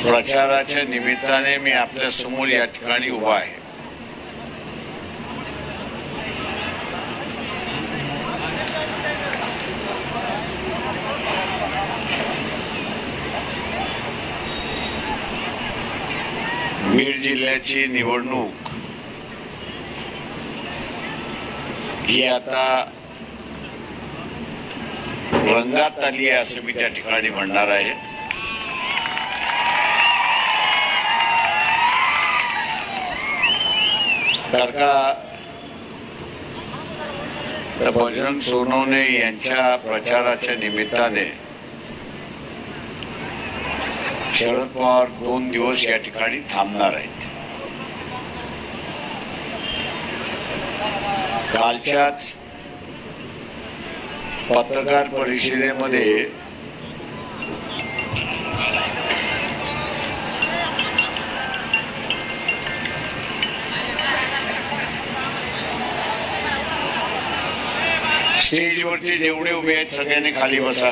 प्रचाराच्या निमित्ताने मी आपल्या समोर या ठिकाणी उभा आहे। बीड जिल्ह्याची निवडणूक ही आता रंगात आली आहे असं मी त्या ठिकाणी म्हणणार आहे। कारण का तर बजरंग सोनवणे यांच्या प्रचाराच्या निमित्ताने शरद पवार 2 दिवस या ठिकाणी थांबणार आहेत। कालच्याच पत्रकार परिषदेमध्ये स्टेजवरचे जेवढे उभे आहेत सगळ्यांनी खाली बसा,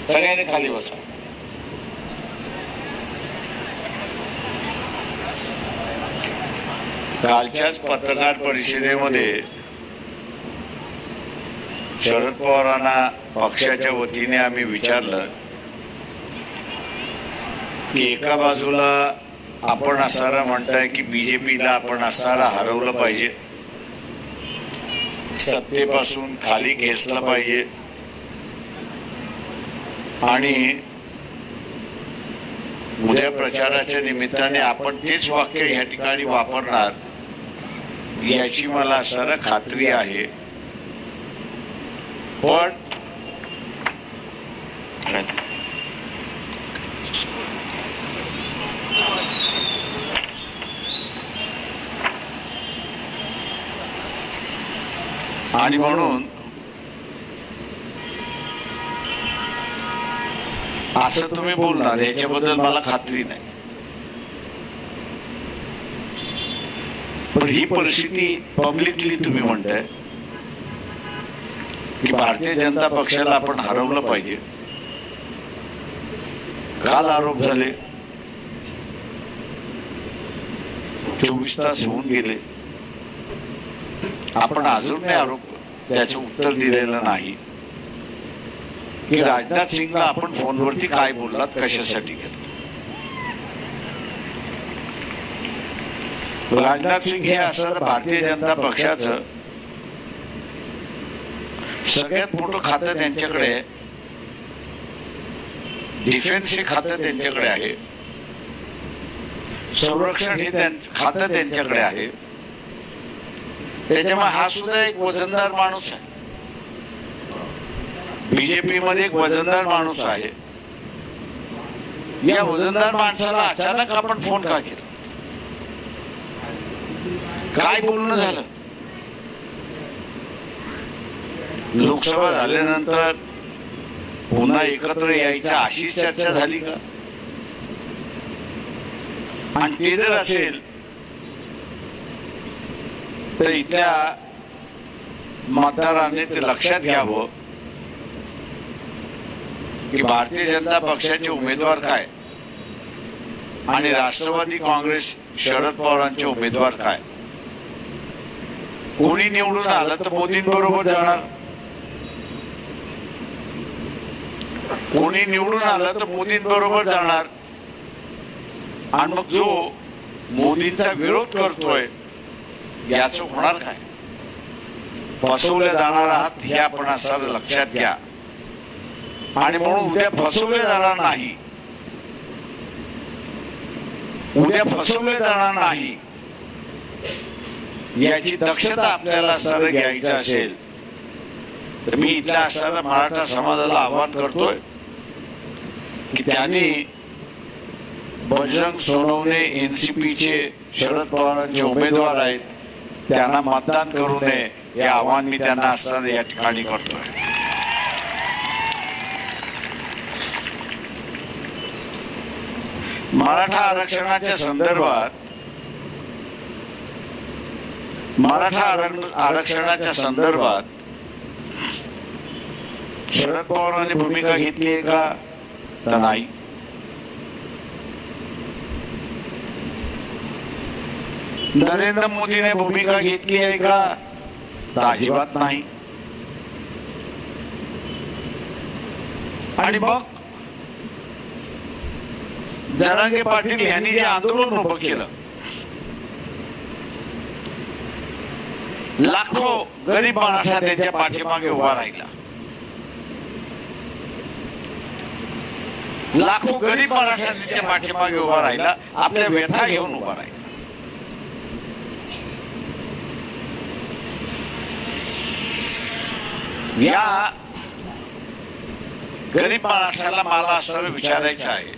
सगळ्यांनी खाली बसा। कालच्याच पत्रकार परिषदेमध्ये शरद पवारांना पक्षाच्या वतीने आम्ही विचारलं की एका बाजूला आपण असारा म्हणताय की बीजेपीला आपण असारा हरवलं पाहिजे, सत्तेपासून खाली खेचलं पाहिजे आणि उद्या प्रचाराच्या निमित्ताने आपण तेच वाक्य या ठिकाणी वापरणार याची मला सारा खात्री आहे। पण आणि म्हणून असं तुम्ही बोलणार याच्याबद्दल मला खात्री नाही। पण ही परिस्थिती पब्लिकली तुम्ही म्हणताय की भारतीय जनता पक्षाला आपण हरवलं पाहिजे। काल आरोप झाले, 24 तास होऊन गेले, आपण अजून आरोप त्याचं उत्तर दिलेलं नाही की राजनाथ सिंगला आपण फोनवरती काय बोललात, कशासाठी घेतलं। राजनाथ सिंग हे असं भारतीय जनता पक्षाचं सगळ्यात मोठं खातं त्यांच्याकडे आहे, डिफेन्स हे खातं त्यांच्याकडे आहे, संरक्षण हे खातं त्यांच्याकडे आहे। त्याच्यामुळे हा सुद्धा एक वजनदार माणूस आहे, बीजेपी मध्ये एक वजनदार माणूस आहे। या वजनदार माणसाला अचानक आपण फोन का केला, काय बोलणं झालं? लोकसभा झाल्यानंतर पुन्हा एकत्र यायचा अशी चर्चा झाली का? आणि ते जर असेल तर इथल्या मतदारांनी ते लक्षात घ्यावं की भारतीय जनता पक्षाचे उमेदवार काय आणि राष्ट्रवादी काँग्रेस शरद पवारांचे उमेदवार काय। कोणी निवडून आलं तर मोदींबरोबर जाणार, कोणी निवडून आलं तर मोदींबरोबर जाणार आणि मग जो मोदींचा विरोध करतोय याचं होणार काय? फसवले जाणार आहात हे आपण असं लक्षात घ्या। आणि म्हणून उद्या फसवले जाणार नाही, उद्या फसवले जाणार नाही याची दक्षता आपल्याला सर घ्यायची असेल तर मी इथल्या असणाऱ्या मराठा समाजाला आवाहन करतोय की त्यांनी बजरंग सोनवणे एनसीपीचे शरद पवारांचे उमेदवार आहेत, त्यांना मतदान करू नये हे आवाहन मी त्यांना असताना या ठिकाणी करतोय। मराठा आरक्षणाच्या संदर्भात शरद पवारांनी भूमिका घेतली आहे का? तर नाही। नरेंद्र मोदीने भूमिका घेतली आहे का? तर अजिबात नाही. आणि मग जरांगे पाटील यांनी जे आंदोलन उभं केलं, लाखो गरीब मराठा त्यांच्या पाठीमागे उभा राहिला. लाखो गरीब मराठा त्यांच्या पाठीमागे उभा राहिला, आपल्या व्यथा घेऊन उभा राहिला. या गरीब मराठ्याला मला असं विचारायचं आहे,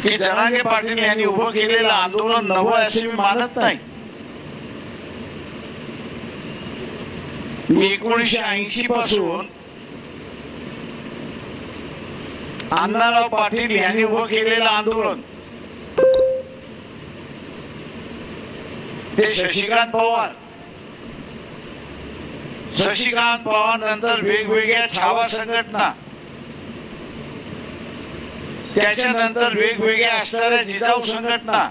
की जरांगे पाटील यांनी उभं केलेलं आंदोलन नवं असे मी मानत नाही. मी 1980 पासून अण्णाराव पाटील यांनी उभं केलेलं आंदोलन, ते शशिकांत पवार नंतर वेगवेगळ्या छावा संघटना, त्याच्यानंतर वेगवेगळ्या असणाऱ्या जिजाऊ संघटना,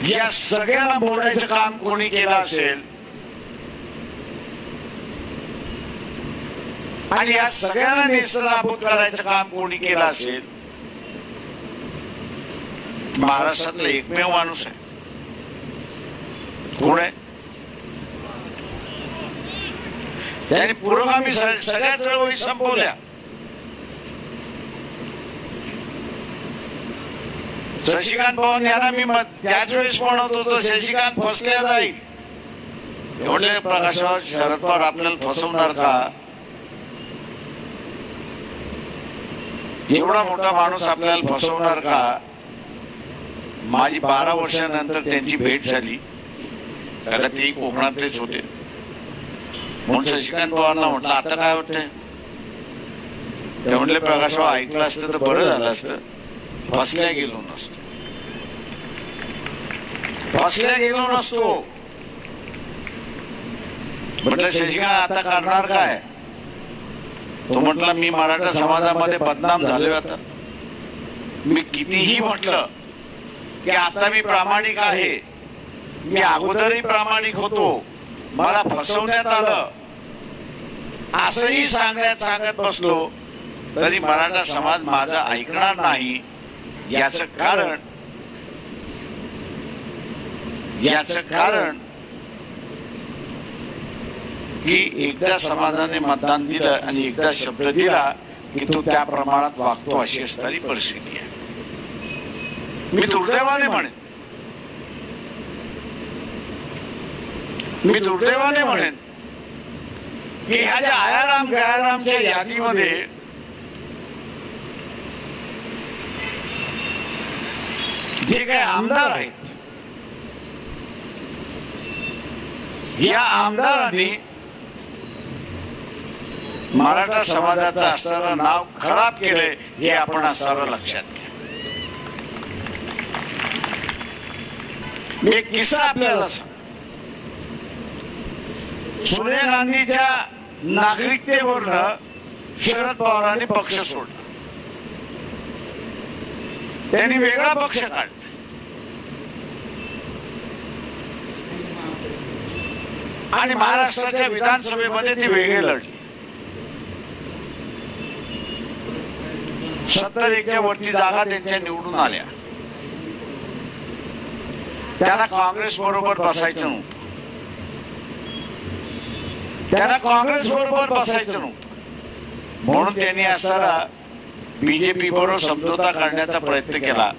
या सगळ्यांना मोडायचं काम कोणी केलं असेल आणि या सगळ्यांना नेस्तनाबूत करायचं काम कोणी केलं असेल, महाराष्ट्रातला एकमेव माणूस आहे. कोण आहे? त्याने पुरोगामी सगळ्या चळवळी संपवल्या. शशिकांत पवार यांना मी त्याच वेळेस म्हणत होतो, शशिकांत फसल्या जाईल. एवढे प्रकाशावर शरद पवार आपल्याला फसवणार का? एवढा मोठा माणूस आपल्याला फसवणार का? माझी 12 वर्षानंतर त्यांची भेट झाली, कारण ते कोकणातलेच होते. म्हणून शशिकांत पवारला म्हटलं, आता काय वाटतंय? ते म्हटले, प्रकाशराव ऐकलं असतं तर बरं झालं असतं, फसल्या गेलो नसतो. म्हटलं, शशिकांत आता करणार काय? तो म्हटला, मी मराठा समाजामध्ये बदनाम झालोय. आता मी कितीही म्हटलं की आता मी प्रामाणिक आहे, मी अगोदरही प्रामाणिक होतो, मला फसवण्यात आलं असंही सांगत बसलो तरी मराठा समाज माझा ऐकणार नाही. याचं कारण की एकदा समाजाने मतदान दिलं आणि एकदा शब्द दिला की तो त्या प्रमाणात वागतो, अशी असणारी परिस्थिती आहे. मी दुर्दैवाने म्हणेन की ह्या ज्या आयाराम गयारामच्या यादीमध्ये जे काही आमदार आहेत, या आमदारांनी मराठा समाजाचं असणारं नाव खराब केलंय, हे आपण असणारं लक्षात घ्या. मी एक किस्सा आपल्याला सांगतो. सोनिया गांधीच्या नागरिकतेवरनं शरद पवारांनी पक्ष सोडला, त्यांनी वेगळा पक्ष काढला आणि महाराष्ट्राच्या विधानसभेमध्ये ते वेगळे लढले. 70-1च्या वरती जागा त्यांच्या निवडून आल्या. त्यांना काँग्रेस बरोबर बसायचं नव्हतं. म्हणून त्यांनी असणारा बीजेपी बरोबर समझोता करण्याचा प्रयत्न केला.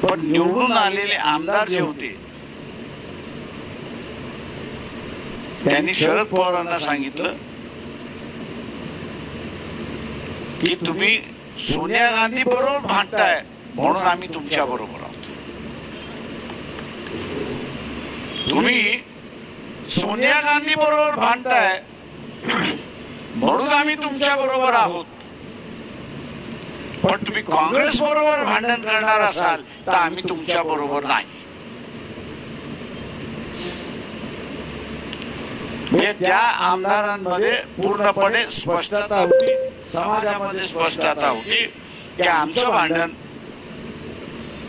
पण निवडून आलेले आमदार जे होते त्यांनी शरद पवारांना सांगितलं की तुम्ही सोनिया गांधी बरोबर भांडताय म्हणून आम्ही तुमच्या बरोबर आहोत. तुम्ही सोनिया गांधी बरोबर भांडताय म्हणून आम्ही तुमच्या बरोबर आहोत, पण तुम्ही काँग्रेस बरोबर भांडण करणार असाल तर आम्ही तुमच्या बरोबर नाही. हे त्या आमदारांमध्ये पूर्णपणे स्पष्टता होती, समाजामध्ये स्पष्टता होती की आमचं भांडण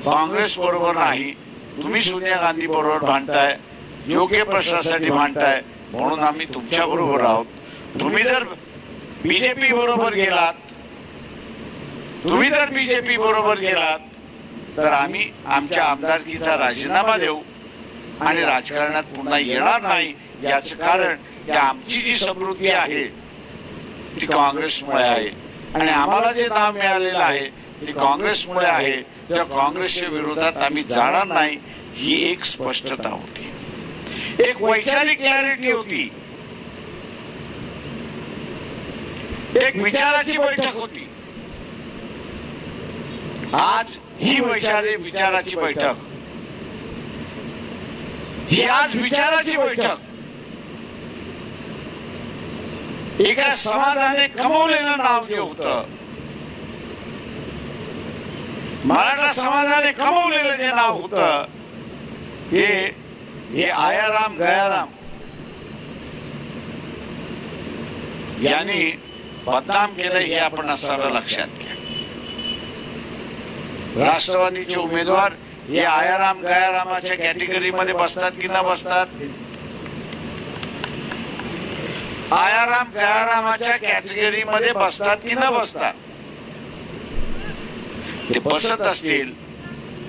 काँग्रेस बरोबर नाही, तुम्ही सोनिया गांधी बरोबर भांडताय, योग्य प्रश्नासाठी भांडताय, म्हणून आम्ही तुमच्या बरोबर आहोत. तुम्ही जर बीजेपी बरोबर गेलात, तुम्ही जर बीजेपी बरोबर गेलात तर आम्ही आमच्या आमदारकीचा राजीनामा देऊ आणि राजकारणात पुन्हा येणार नाही. याचं कारण की आमची जी समृद्धी आहे ती काँग्रेसमुळे आहे आणि आम्हाला जे नाव मिळालेलं आहे ते काँग्रेसमुळे आहे. त्या काँग्रेसच्या विरोधात आम्ही जाणार नाही, ही एक स्पष्टता होती, एक वैचारिक क्लॅरिटी होती, एक विचाराची बैठक होती. आज ही विचाराची बैठक, ही आज विचाराची बैठक एका समाजाने कमवलेलं नाव जे होतं, मराठा समाजाने कमवलेलं जे नाव होतं ते हे आयाराम गयाराम यांनी बदनाम केलं, हे आपण असं लक्षात घ्या. राष्ट्रवादीचे उमेदवार हे आयाराम गयारामाच्या कॅटेगरीमध्ये बसतात की न बसतात? आयाराम गयारामाच्या कॅटेगरीमध्ये बसतात की न बसतात? ते बसत असतील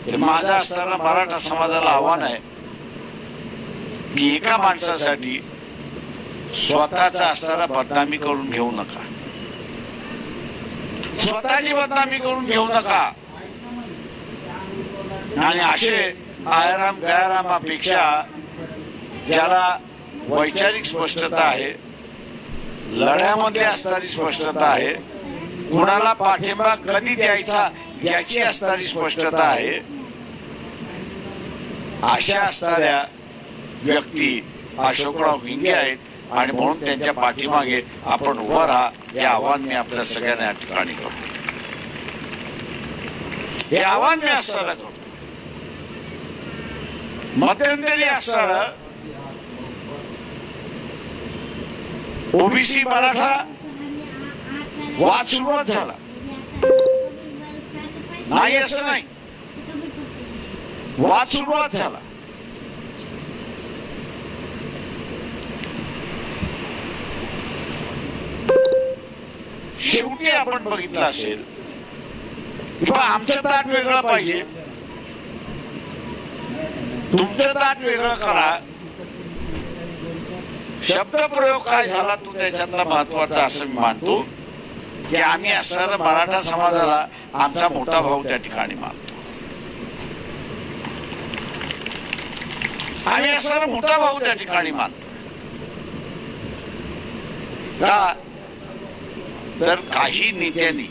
तर माझं असताना मराठा समाजाला आव्हान आहे की एका माणसासाठी स्वतःचा असताना बदनामी करून घेऊ नका, स्वतःची बदनामी करून घेऊ नका. आणि असे आयाराम गयारामापेक्षा ज्याला वैचारिक स्पष्टता आहे, लढ्यामध्ये असणारी स्पष्टता आहे, कुणाला पाठिंबा कधी द्यायचा याची असणारी स्पष्टता आहे, अशा असणाऱ्या व्यक्ती अशोकराव हिंगे आहेत. आणि म्हणून त्यांच्या पाठीमागे आपण उभं राहा, हे आव्हान मी आपल्या सगळ्यांना या ठिकाणी करतो. हे आव्हान मी असणारा करतो. मध्यंतरी असणारं ओबीसी मराठा वाद सुरुवात झाला नाही असं नाही, वाद सुरुवात झाला. शेवटी आपण बघितलं असेल की आमचं ताट वेगळं पाहिजे, तुमचं ताट वेगळं करा. शब्दप्रयोग काय झाला तो त्याच्यातला महत्वाचा असं मी मानतो की आम्ही असणारा मराठा समाजाला आमचा मोठा भाऊ त्या ठिकाणी मानतो. आम्ही असणारा मोठा भाऊ त्या ठिकाणी मानतो का? तर काही नेत्यांनी,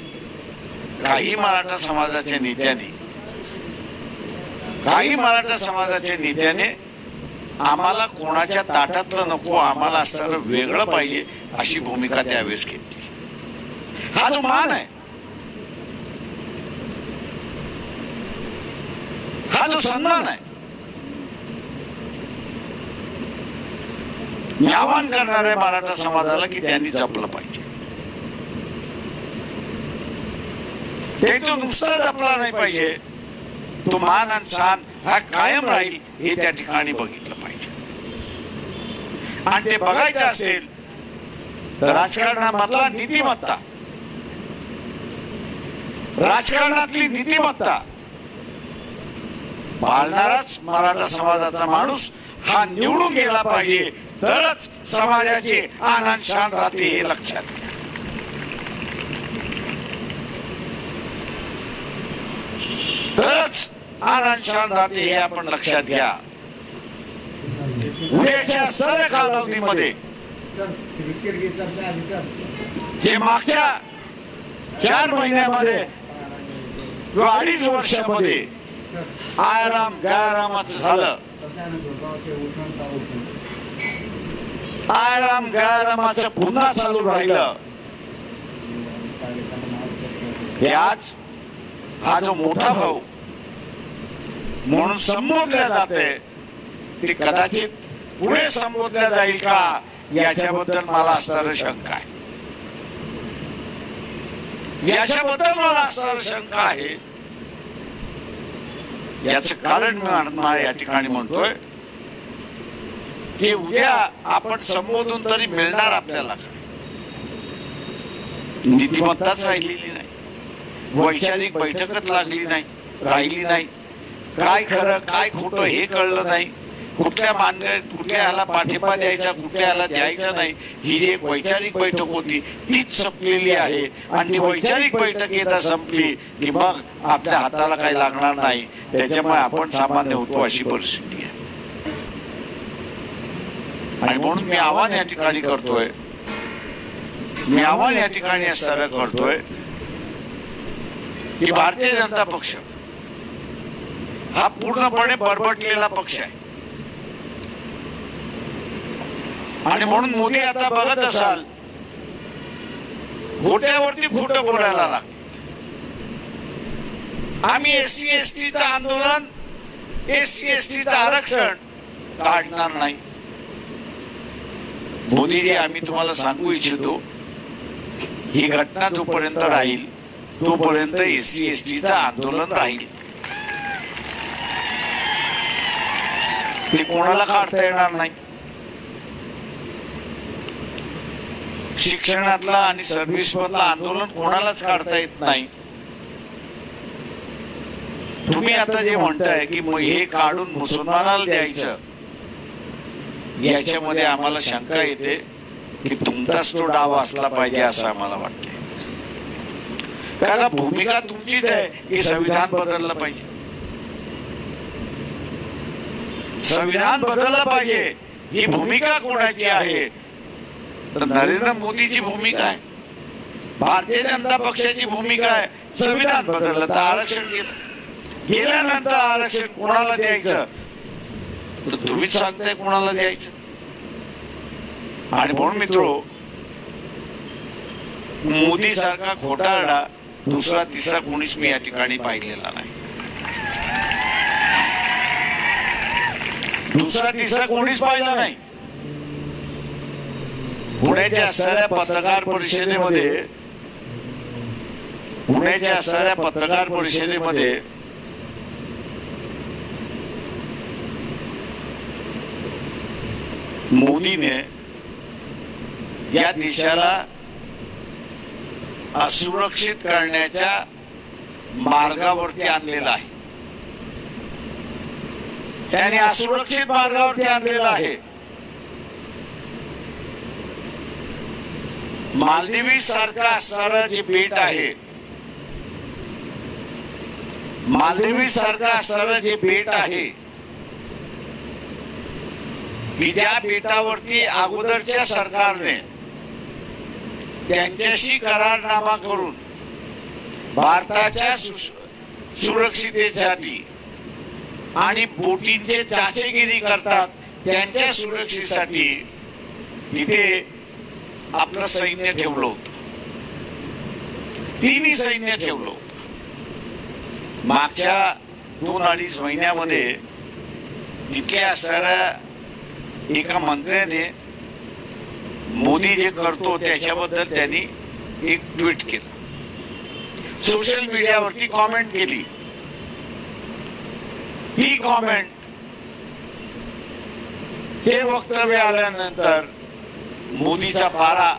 काही मराठा समाजाच्या नेत्याने आम्हाला कोणाच्या ताटातलं नको, आम्हाला असणारं वेगळं पाहिजे अशी भूमिका त्यावेळेस घेतली. हा जो मान आहे, हा जो सन्मान आहे, मी आवाहन करणार आहे मराठा समाजाला की त्यांनी जपलं पाहिजे. ते तो नुसता जपला नाही पाहिजे, तो मान आणि सान हा कायम राहील हे त्या ठिकाणी बघितलं पाहिजे. आणि ते बघायचं असेल तर राजकारणामधला नीतिमत्ता, राजकारणातली नीतिमत्ता पाळणाराच मराठा समाजाचा माणूस हा निवडून गेला पाहिजे, तरच समाजाचे आनंद शान राहते हे लक्षात घ्या. तरच आनंद शान राहते हे आपण लक्षात घ्या. उद्याच्या सर्व कालावधीमध्ये जे मागच्या 4 महिन्यामध्ये किंवा 2.5 वर्षामध्ये आयाराम गयारामाचं झालं, आयाराम गयारामाचं पुन्हा चालू राहिलं, ते आज हा जो मोठा भाऊ म्हणून संबोधल्या जाते ते कदाचित पुढे संबोधल्या जाईल का याच्याबद्दल मला असणारं शंका आहे. याच्याबद्दल मला असणारं शंका आहे. याचं कारण मी या ठिकाणी म्हणतोय की उद्या आपण संबोधून तरी मिळणार आपल्याला काय? नीतिमत्ताच राहिलेली नाही, वैचारिक बैठकच राहिली नाही. काय खरं काय खोटं हे कळलं नाही. कुठल्या ह्याला पाठिंबा द्यायचा, कुठल्या ह्याला द्यायचा नाही, ही जी एक वैचारिक बैठक होती तीच संपलेली आहे. आणि ती वैचारिक बैठक एकदा संपली की मग आपल्या हाताला काही लागणार नाही. त्याच्यामुळे आपण सामान्य होतो अशी परिस्थिती आहे. आणि म्हणून मी आव्हान या ठिकाणी करतोय, असं करतोय की भारतीय जनता पक्ष हा पूर्णपणे बरबटलेला पक्ष आहे. आणि म्हणून मोदी आता बघत असाल खोट्यावरती खोटं बोलायला लागले. आम्ही एससी एसटीचं आंदोलन, एससी एसटीचं आरक्षण काढणार नाही. मोदीजी, आम्ही तुम्हाला सांगू इच्छितो, ही घटना जोपर्यंत राहील तोपर्यंत एससी एसटीचं आंदोलन राहील. ते कोणाला काढता येणार नाही. शिक्षणातला आणि सर्व्हिस मधलं आंदोलन कोणालाच काढता येत नाही. तुम्ही आता जे म्हणताय की हे काढून मुसलमानाला द्यायचं, याच्यामध्ये आम्हाला शंका येते की तुमचाच तो डाव असला पाहिजे असं आम्हाला वाटते. कारण भूमिका तुमचीच आहे की संविधान बदललं पाहिजे, संविधान बदललं पाहिजे. ही भूमिका कोणाची आहे? तर नरेंद्र मोदीची भूमिका आहे, भारतीय जनता पक्षाची भूमिका आहे. संविधान बदललं तर आरक्षण गेल्यानंतर आरक्षण कोणाला द्यायचं तर तुम्हीच सांगताय कोणाला द्यायचं. आणि म्हणून मित्रो, मोदी सारखा घोटाळा दुसरा तिसरा कोणीच मी या ठिकाणी पाहिलेला नाही. दुसरा तिसरा कोणीच पाहिला नाही. पुण्याच्या असणाऱ्या पत्रकार परिषदेमध्ये मोदीने या देशाला असुरक्षित करण्याच्या मार्गावरती आणलेला आहे. त्याने असुरक्षित मार्गावरती आणलेला आहे. मालदीव सारखा असणारं जे बेट आहे, की ज्या बेटावरती अगोदरच्या सरकारने त्यांच्याशी करारनामा करून भारताच्या सुरक्षिततेसाठी आणि बोटींचे चाचेगिरी करतात त्यांच्या सुरक्षेसाठी तिथे आपलं सैन्य ठेवलं होतं. तिन्ही सैन्य ठेवलं होतं. मागच्या 2-2.5 महिन्यामध्ये तिथल्या असणाऱ्या एका मंत्र्याने मोदी जे करतो त्याच्याबद्दल त्यांनी एक ट्विट केलं, सोशल मीडियावरती कॉमेंट केली. ती कॉमेंट, ते वक्तव्य आल्यानंतर मोदीचा पारा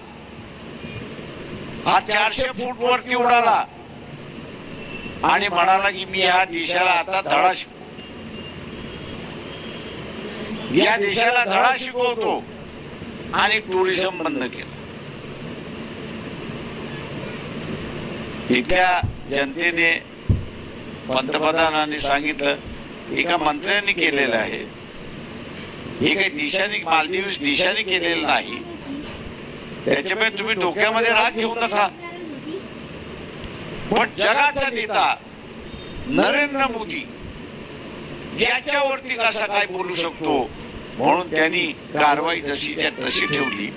हा 400 फूट वरती उडाला आणि म्हणाला की मी या देशाला आता धडा शिकवतो आणि टुरिझम बंद केलं. तिथल्या जनतेने, पंतप्रधानांनी सांगितलं, एका मंत्र्यांनी केलेलं आहे, हे काही मालदीव देशाने केलेलं नाही. त्याच्यामुळे तुम्ही डोक्यामध्ये राग घेऊ नका. पण जगाचा नेता नरेंद्र मोदी याच्यावरती कसा काय बोलू शकतो, म्हणून त्यांनी कारवाई जशीच्या तशी ठेवली.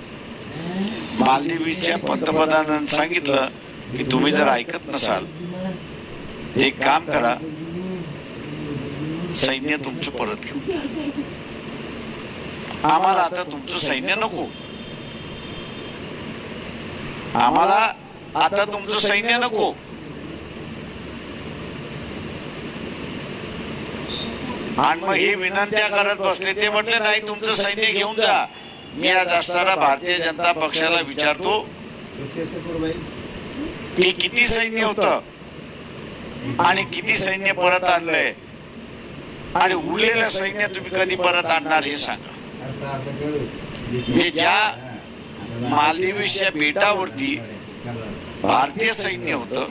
मालदीवच्या पंतप्रधानांनी सांगितलं की तुम्ही जर ऐकत नसाल ते एक काम करा, सैन्य तुमचं परत घेऊन, आम्हाला आता तुमचं सैन्य नको, आम्हाला आता तुमचं सैन्य नको, आणि मग हे विनंत्या करत बसले. ते म्हटले नाही तुमचं सैन्य घेऊन जा. मी आज असताना भारतीय जनता पक्षाला विचारतो की किती सैन्य होतं आणि किती सैन्य परत आणलंय, आणि उरलेलं सैन्य तुम्ही कधी परत आणणार हे सांगा. म्हणजे ज्या मालदीवच्या बेटावरती भारतीय सैन्य होतं,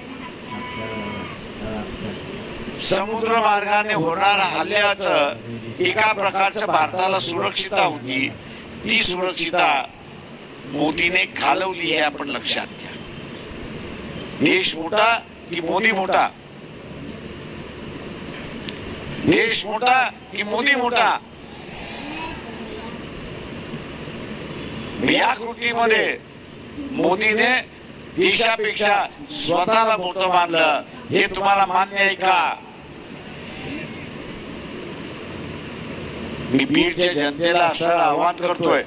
समुद्र मार्गाने होणाऱ्या हल्ल्याचं एका प्रकारचं भारताला सुरक्षितता होती, ती सुरक्षितता मोदीने घालवली हे आपण लक्षात घ्या. देश मोठा की मोदी मोठा, देश मोठा की मोदी मोठा. या कृतीमध्ये मोदीने देशापेक्षा स्वतःला मोठं मानलं. हे तुम्हाला मान्य आहे का? मी बीडच्या जनतेला असं आवाहन करतोय,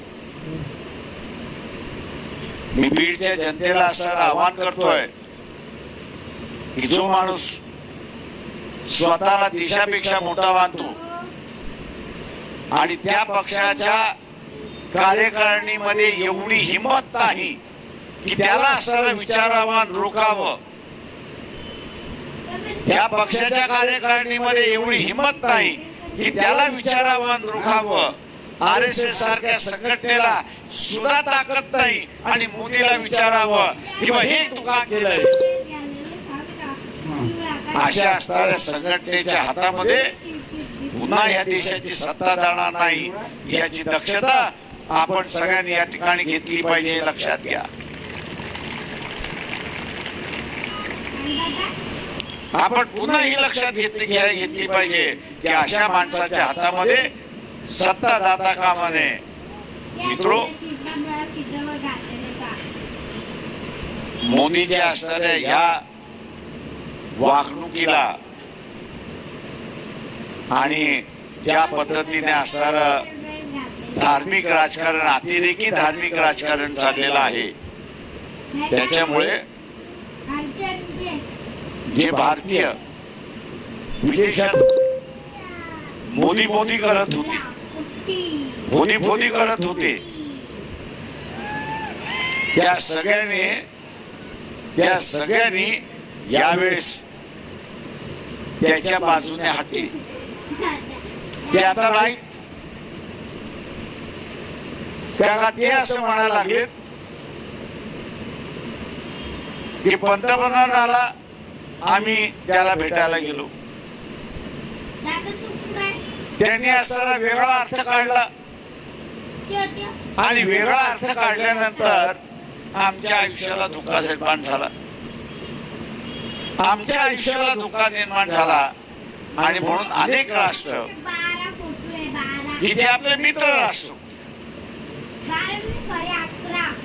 मी बीडच्या जनतेला असं आवाहन करतोय की जो माणूस स्वतःला देशापेक्षा मोठा मानतो आणि त्या पक्षाच्या कार्यकारिणीमध्ये एवढी हिंमत नाही की त्याला असं विचारावं रोखावं, त्या पक्षाच्या कार्यकारिणीमध्ये एवढी हिंमत नाही की त्याला विचारावं रोखावं, RSS सारख्या संघटनेला सुद्धा ताकद नाही आणि मोदीला विचारावं किंवा हे तू का केलंय. अशा असणाऱ्या संघटनेच्या हातामध्ये पुन्हा या देशाची सत्ता जाणार नाही, याची दक्षता आपण सगळ्यांनी या ठिकाणी घेतली पाहिजे, लक्षात घ्या. आपण पुन्हा ही लक्षात घेतली पाहिजे की अशा माणसाच्या हातामध्ये सत्ता जाता कामा नये. मित्रो, मोदीच्या असणाऱ्या या वागणुकीला आणि ज्या पद्धतीने असणारं धार्मिक राजकारण, अतिरेकी धार्मिक राजकारण चाललेलं आहे, त्याच्यामुळे जे भारतीय विदेशात मोदी मोदी करत होते, मोदी मोदी करत होते, त्या सगळ्यांनी यावेळेस त्याच्या बाजूने हटली. ते आता नाहीत का? ते असं म्हणायला लागलेत की पंतप्रधान आला, आम्ही त्याला भेटायला गेलो. त्यांनी असताना वेगळा अर्थ काढला आणि वेगळा अर्थ काढल्यानंतर आमच्या आयुष्याला धोका निर्माण झाला, आमच्या आयुष्याला धोका निर्माण झाला. आणि म्हणून अनेक राष्ट्र की जे आपले मित्र राष्ट्र,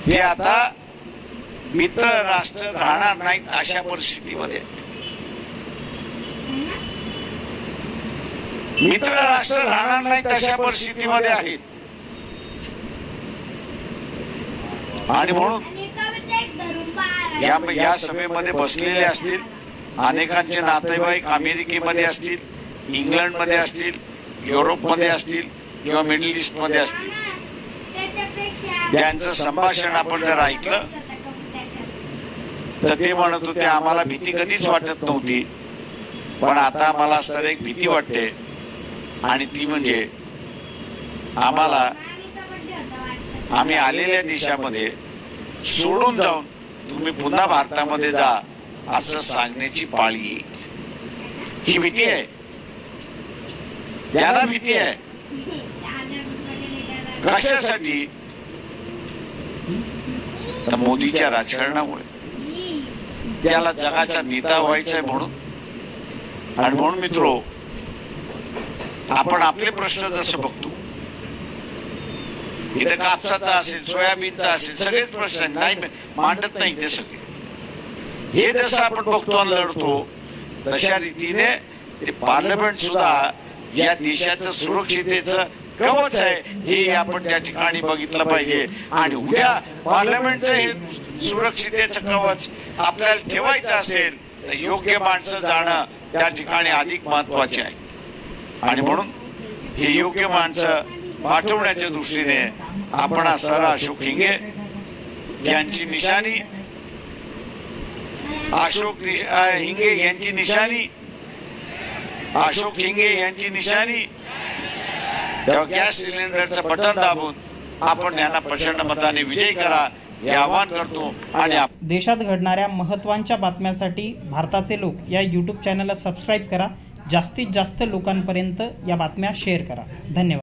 ते आता मित्र राष्ट्र राहणार नाहीत अशा परिस्थितीमध्ये. मित्र राष्ट्र राहणार नाहीत अशा परिस्थितीमध्ये आहेत. आणि म्हणून या सभेमध्ये बसलेले असतील अनेकांचे नातेवाईक अमेरिकेमध्ये असतील, इंग्लंडमध्ये असतील, युरोपमध्ये असतील किंवा मिडल ईस्ट मध्ये असतील. त्यांचं संभाषण आपण जर ऐकलं तर ते म्हणत होते आम्हाला भीती कधीच वाटत नव्हती, पण आता आम्हाला असं एक भीती वाटते, आणि ती म्हणजे आम्ही आलेल्या देशामध्ये सोडून जाऊन तुम्ही पुन्हा भारतामध्ये जा असं सांगण्याची पाळी येईल. ही भीती आहे, त्याला भीती आहे. कशासाठी? तर मोदीच्या राजकारणामुळे. त्याला जगाचा नेता व्हायचा आहे म्हणून. आणि म्हणून मित्रो, आपण आपले प्रश्न जसं बघतो, इथे कापसाचा असेल, सोयाबीनचा असेल, सगळेच प्रश्न नाही मांडत नाही ते सगळे. हे जसं आपण बघतो आणि लढतो, तशा रीतीने ते पार्लमेंट सुद्धा या देशाचं सुरक्षितेचं कवच आहे हे आपण त्या ठिकाणी बघितलं पाहिजे. आणि उद्या पार्लमेंटचं हे सुरक्षितेचं कवच आपल्याला ठेवायचं असेल तर योग्य माणसं जाणं त्या ठिकाणी अधिक महत्वाचे आहे. आणि म्हणून हे योग्य माणसं पाठवण्याच्या दृष्टीने आपण सर अशोक हिंगे यांची निशाणी हिंगे यांची निशाणी तेव्हा गॅस सिलेंडरचं बटन दाबून आपण यांना प्रचंड मताने विजयी करा हे आवाहन करतो. आणि देशात घडणाऱ्या महत्त्वाच्या बातम्यांसाठी भारताचे लोक या यूट्यूब चॅनलला सबस्क्राईब करा. जास्तीत जास्त लोकांपर्यंत या बातम्या शेअर करा. धन्यवाद.